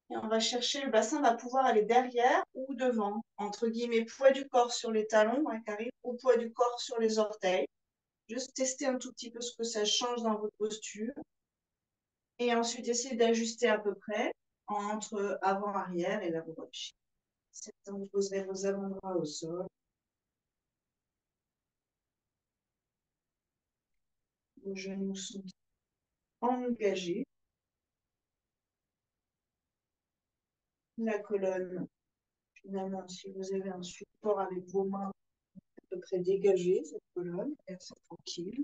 S1: Et on va chercher, le bassin va pouvoir aller derrière ou devant. Entre guillemets, poids du corps sur les talons, hein, Karine, ou poids du corps sur les orteils. Juste tester un tout petit peu ce que ça change dans votre posture. Et ensuite, essayez d'ajuster à peu près entre avant-arrière et la gauche. Vous poserez vos avant-bras au sol. Vos genoux sont engagés. La colonne, finalement, si vous avez un support avec vos mains à peu près dégagées, cette colonne, c'est tranquille.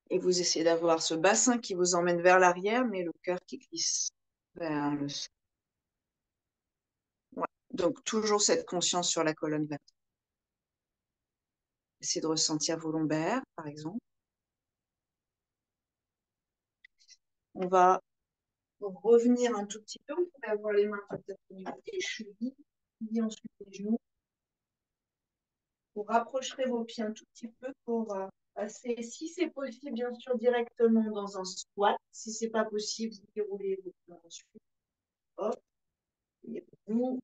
S1: Et vous essayez d'avoir ce bassin qui vous emmène vers l'arrière, mais le cœur qui glisse vers le sol. Ouais. Donc, toujours cette conscience sur la colonne vertébrale. Essayez de ressentir vos lombaires, par exemple. On va revenir un tout petit peu. On pourrait avoir les mains peut-être au niveau des chevilles, puis ensuite les genoux. Vous rapprocherez vos pieds un tout petit peu pour passer, si c'est possible, bien sûr, directement dans un squat. Si ce n'est pas possible, vous déroulez vos pieds ensuite. Hop. Et vous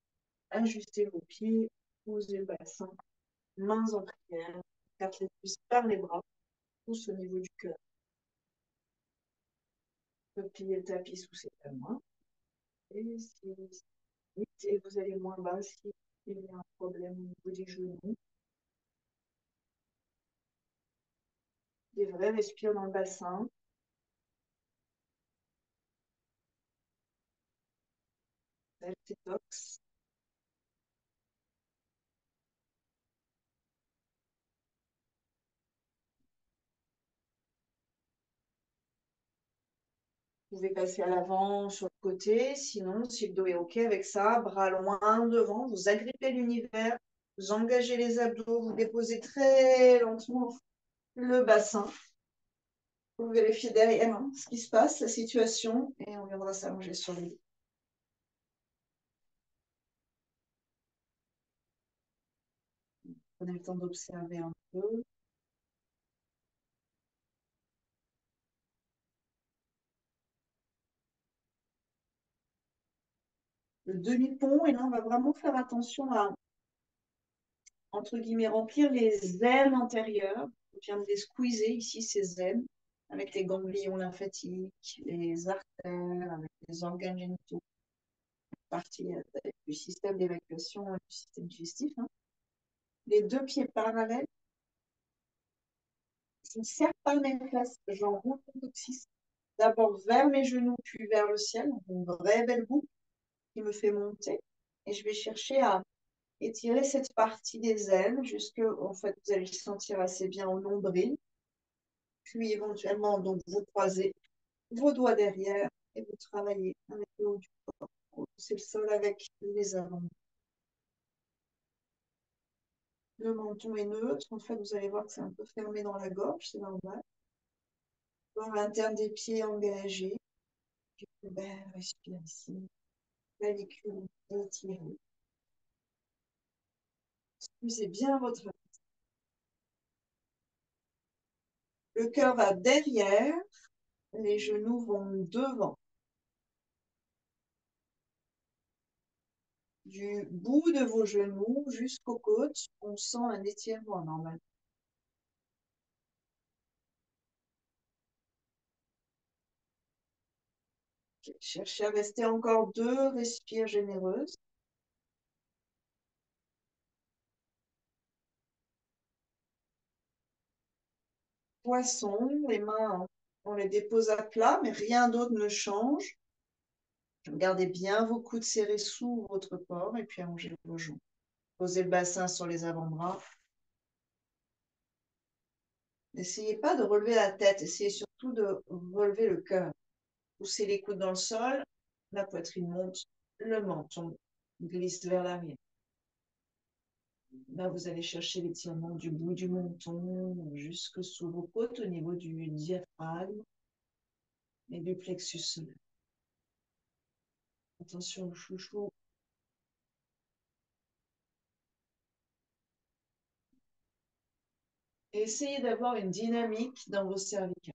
S1: ajustez vos pieds, posez le bassin, mains en prière, carte les cuisses par les bras, tous au niveau du cœur. Vous pliez le tapis sous ses mains. Et si vous allez moins bas, si il y a un problème au niveau des genoux, des vrais respire dans le bassin. Détox. Vous pouvez passer à l'avant, sur le côté. Sinon, si le dos est OK avec ça, bras loin devant, vous agrippez l'univers, vous engagez les abdos, vous déposez très lentement le bassin. Vous vérifiez derrière ce qui se passe, la situation, et on viendra s'allonger sur le dos. Prenez le temps d'observer un peu. Le demi-pont, et là, on va vraiment faire attention à, entre guillemets, remplir les aines antérieures. On vient de les squeezer ici, ces aines, avec les ganglions lymphatiques, les artères, avec les organes génitaux, partie du système d'évacuation et du système digestif. Hein. Les deux pieds parallèles. Je ne serre pas mes fesses, j'enroule mon coccyx. D'abord vers mes genoux, puis vers le ciel. Une vraie belle boucle qui me fait monter. Et je vais chercher à étirer cette partie des ailes jusque, en fait, vous allez le sentir assez bien au nombril. Puis éventuellement, donc, vous croisez vos doigts derrière et vous travaillez avec le haut du corps. C'est le sol avec les avant. Le menton est neutre. En fait, vous allez voir que c'est un peu fermé dans la gorge, c'est normal. Dans l'interne des pieds engagé. Belle respiration. Clavicule étirée. Excusez bien votre. Le cœur va derrière, les genoux vont devant. Du bout de vos genoux jusqu'aux côtes, on sent un étirement normal. Cherchez à rester encore 2 respires généreuses. Poisson, les mains, on les dépose à plat, mais rien d'autre ne change. Gardez bien vos coudes serrés sous votre corps et puis allongez vos jambes. Posez le bassin sur les avant-bras. N'essayez pas de relever la tête, essayez surtout de relever le cœur. Poussez les coudes dans le sol, la poitrine monte, le menton glisse vers l'arrière. Là, vous allez chercher l'étirement du bout du menton jusque sous vos côtes au niveau du diaphragme et du plexus solaire. Attention au chouchou. Et essayez d'avoir une dynamique dans vos cervicales.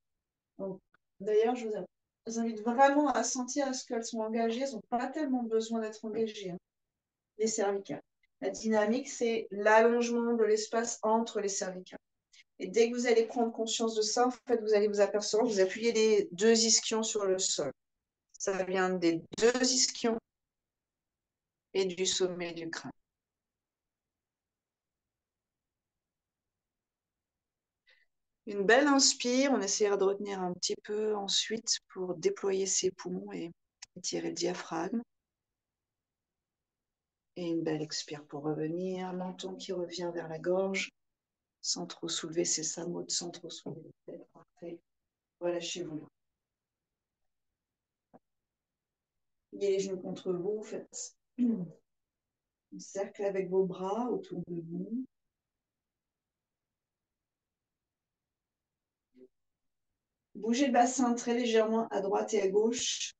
S1: D'ailleurs, je vous invite vraiment à sentir à ce qu'elles sont engagées. Elles n'ont pas tellement besoin d'être engagées, hein, les cervicales. La dynamique, c'est l'allongement de l'espace entre les cervicales. Et dès que vous allez prendre conscience de ça, en fait, vous allez vous apercevoir, vous appuyez les 2 ischions sur le sol. Ça vient des 2 ischions et du sommet du crâne. Une belle inspire, on essaiera de retenir un petit peu ensuite pour déployer ses poumons et étirer le diaphragme. Et une belle expire pour revenir, menton qui revient vers la gorge, sans trop soulever ses samotes, sans trop soulever la tête. Parfait. Relâchez-vous. Liez les genoux contre vous, faites un cercle avec vos bras autour de vous. Bougez le bassin très légèrement à droite et à gauche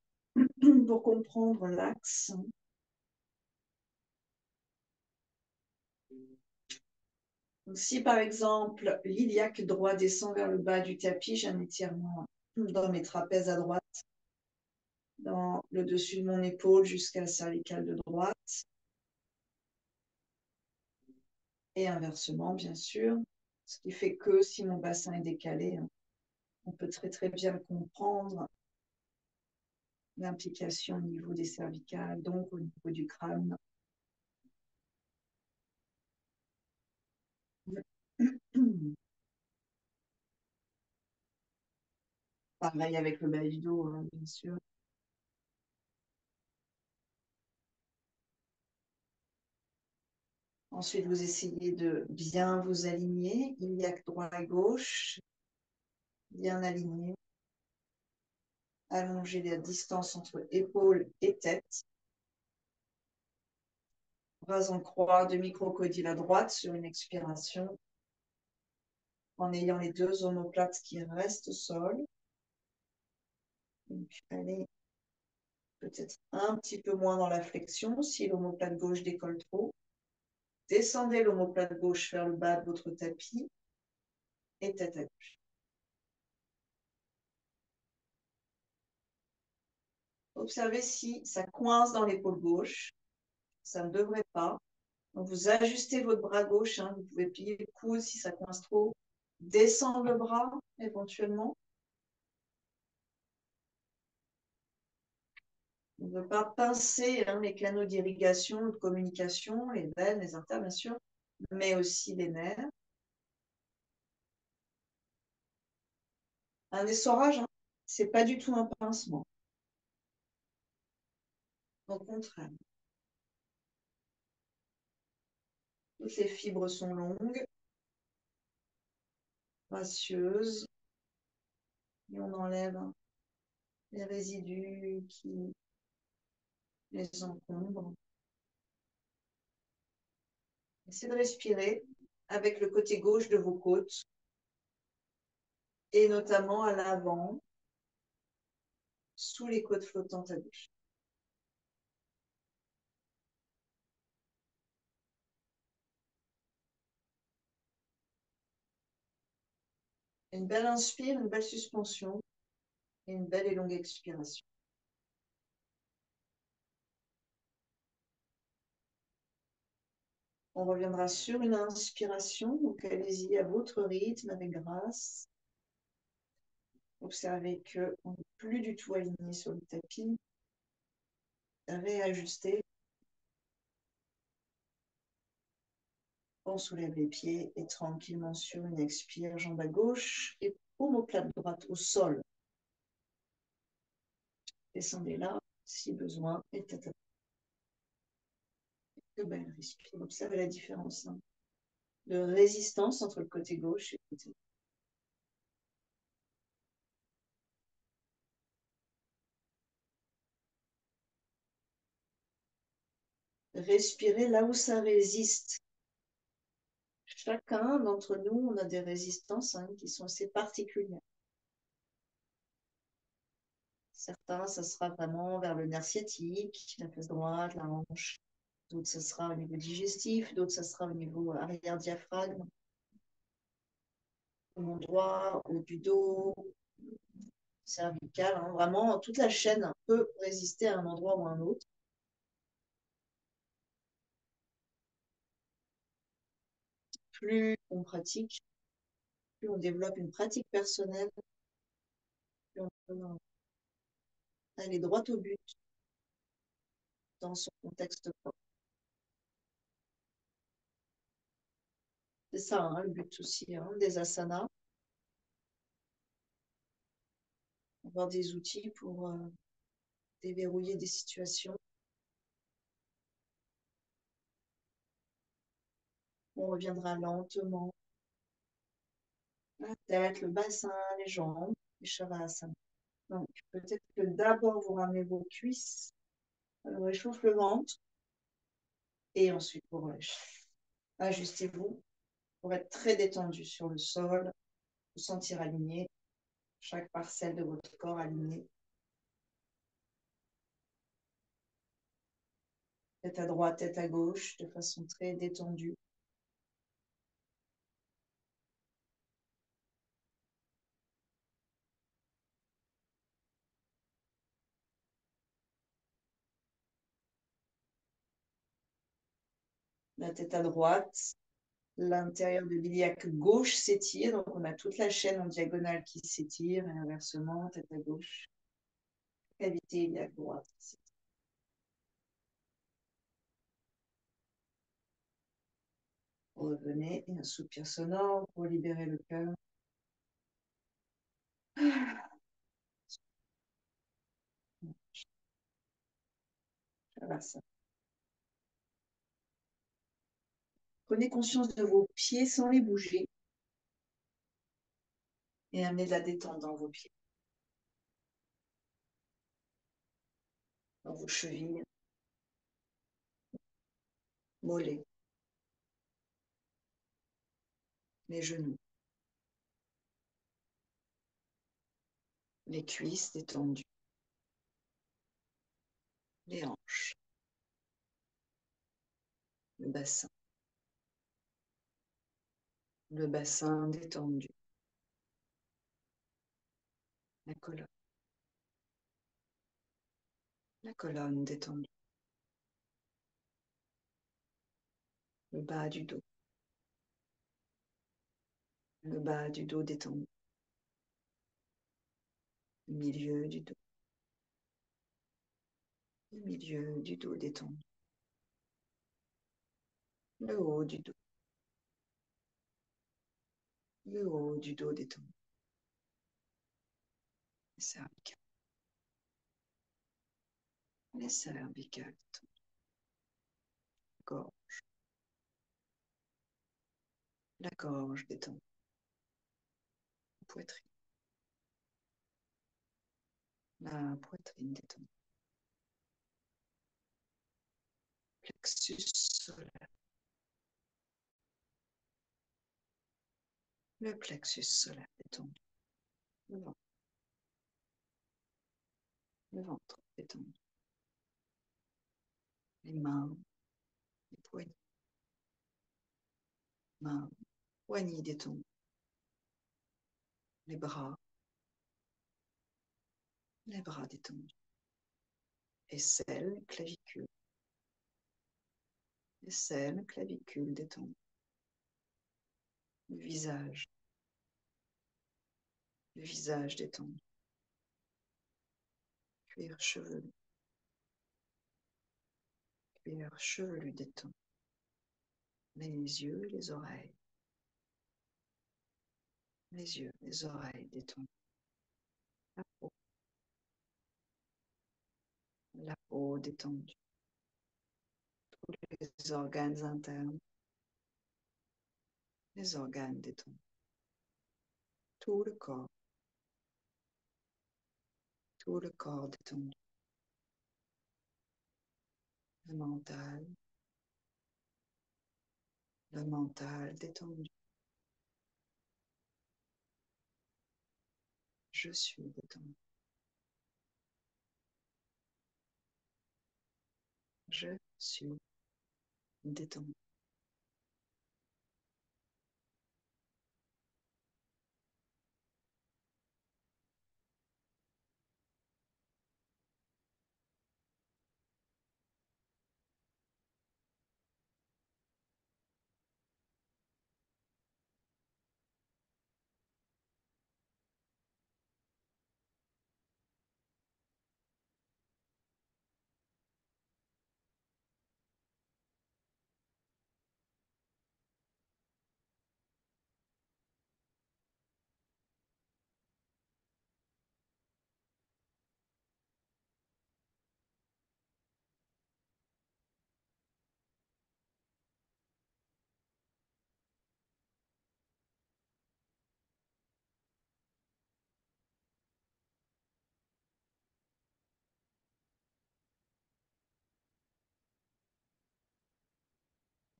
S1: pour comprendre l'axe. Donc, si par exemple l'iliaque droit descend vers le bas du tapis, j'ai un étirement dans mes trapèzes à droite, dans le dessus de mon épaule jusqu'à la cervicale de droite. Et inversement, bien sûr. Ce qui fait que si mon bassin est décalé, hein, on peut très très bien comprendre l'implication au niveau des cervicales, donc au niveau du crâne. Pareil avec le bas du dos, hein, bien sûr. Ensuite, vous essayez de bien vous aligner, iliaque droit et gauche, bien aligné. Allongez la distance entre épaules et tête. Bras en croix, demi-crocodile à droite sur une expiration, en ayant les deux omoplates qui restent au sol. Donc, allez peut-être un petit peu moins dans la flexion si l'omoplate gauche décolle trop. Descendez l'omoplate gauche vers le bas de votre tapis et tête à gauche. Observez si ça coince dans l'épaule gauche. Ça ne devrait pas. Donc, vous ajustez votre bras gauche. Vous pouvez plier le coude si ça coince trop. Descendre le bras éventuellement. On ne veut pas pincer les canaux d'irrigation, de communication, les veines, les artères, bien sûr, mais aussi les nerfs. Un essorage, c'est pas du tout un pincement. Au contraire. Toutes les fibres sont longues, gracieuses, et on enlève les résidus qui les encombrent. Essayez de respirer avec le côté gauche de vos côtes et notamment à l'avant, sous les côtes flottantes à gauche. Une belle inspire, une belle suspension et une belle et longue expiration. On reviendra sur une inspiration, donc allez-y à votre rythme, avec grâce. Observez qu'on n'est plus du tout aligné sur le tapis. Réajustez. On soulève les pieds et tranquillement sur une expire, jambe à gauche et omoplate droite au sol. Descendez là, si besoin, et tête à que belle respire. Observez la différence de résistance entre le côté gauche et le côté droit. Respirez là où ça résiste. Chacun d'entre nous, on a des résistances qui sont assez particulières. Certains, ça sera vraiment vers le nerf sciatique, la face droite, la hanche. D'autres, ça sera au niveau digestif. D'autres, ça sera au niveau arrière-diaphragme, au droit, au du dos, cervical. Vraiment, toute la chaîne peut résister à un endroit ou à un autre. Plus on pratique, plus on développe une pratique personnelle, plus on peut aller droit au but dans son contexte propre. C'est ça, le but aussi des asanas. Avoir des outils pour déverrouiller des situations. On reviendra lentement. La tête, le bassin, les jambes, les shavasana. Donc, peut-être que d'abord, vous ramenez vos cuisses, on réchauffe le ventre, et ensuite, vous relâchez. Ajustez-vous pour être très détendu sur le sol, vous sentir aligné, chaque parcelle de votre corps alignée. Tête à droite, tête à gauche, de façon très détendue. La tête à droite, l'intérieur de l'iliaque gauche s'étire, donc on a toute la chaîne en diagonale qui s'étire, et inversement, tête à gauche, cavité iliaque droite. Revenez, et un soupir sonore pour libérer le cœur. Voilà ça. Prenez conscience de vos pieds sans les bouger et amenez de la détente dans vos pieds. dans vos chevilles, mollets, les genoux, les cuisses détendues, les hanches, le bassin détendu, la colonne détendue, le bas du dos détendu, le milieu du dos détendu, le haut du dos détendu, les cervicales détendues, la gorge détendue, la poitrine détendue, plexus solaire, le plexus solaire détendu, le ventre détendu, les mains, les poignées détendues, les bras détendus, aisselles, clavicules détendues, le visage détendu, cuir chevelu détendu, les yeux, les oreilles détendus, la peau détendue, les organes internes, les organes détendus, tout le corps détendu, le mental détendu, je suis détendu, je suis détendu.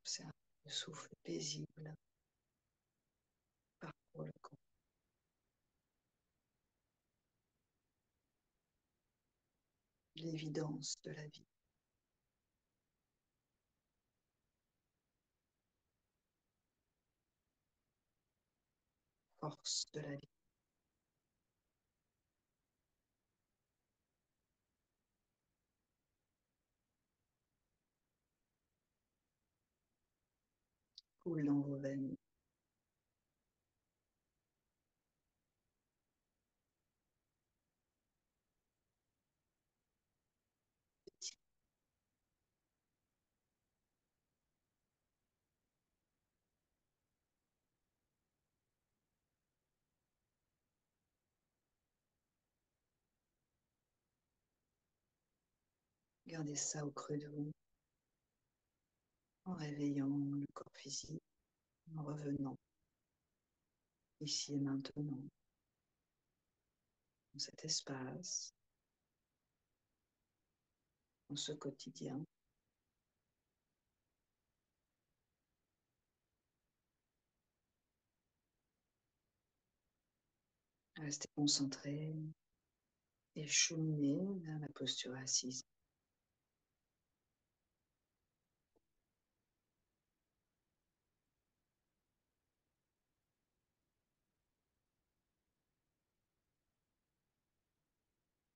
S1: Observe le souffle paisible parcourt le corps, l'évidence de la vie, force de la vie, coule dans vos veines, gardez ça au creux de vous, en réveillant le corps physique, en revenant ici et maintenant, dans cet espace, dans ce quotidien. Restez concentré et cheminez vers la posture assise.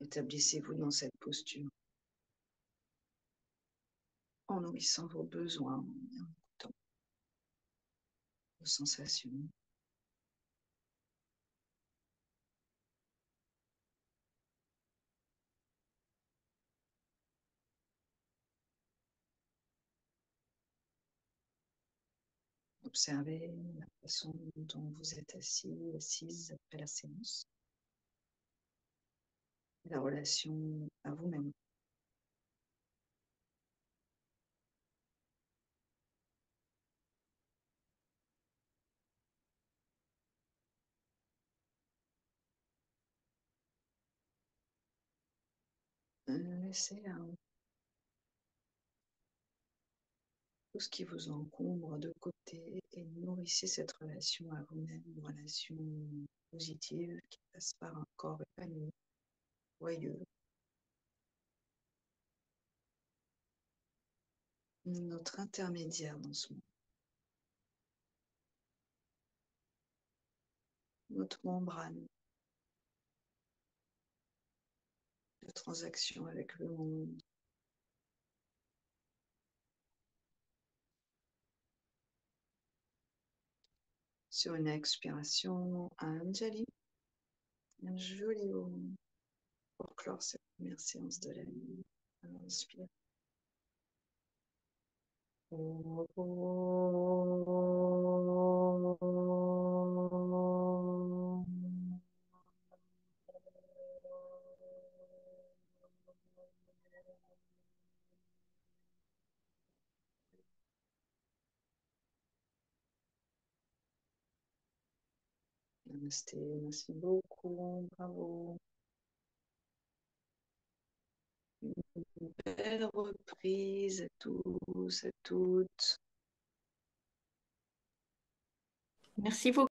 S1: Établissez-vous dans cette posture en nourrissant vos besoins et en écoutant vos sensations. Observez la façon dont vous êtes assis ou assise après la séance, la relation à vous-même. Laissez tout ce qui vous encombre de côté et nourrissez cette relation à vous-même, une relation positive qui passe par un corps épanoui, joyeux. Notre intermédiaire dans ce monde, notre membrane de transaction avec le monde. Sur une expiration, Anjali, un joli Om pour clore cette première séance de la nuit. Inspire. Namasté, merci beaucoup, bravo. Une belle reprise à tous, à toutes.
S2: Merci beaucoup.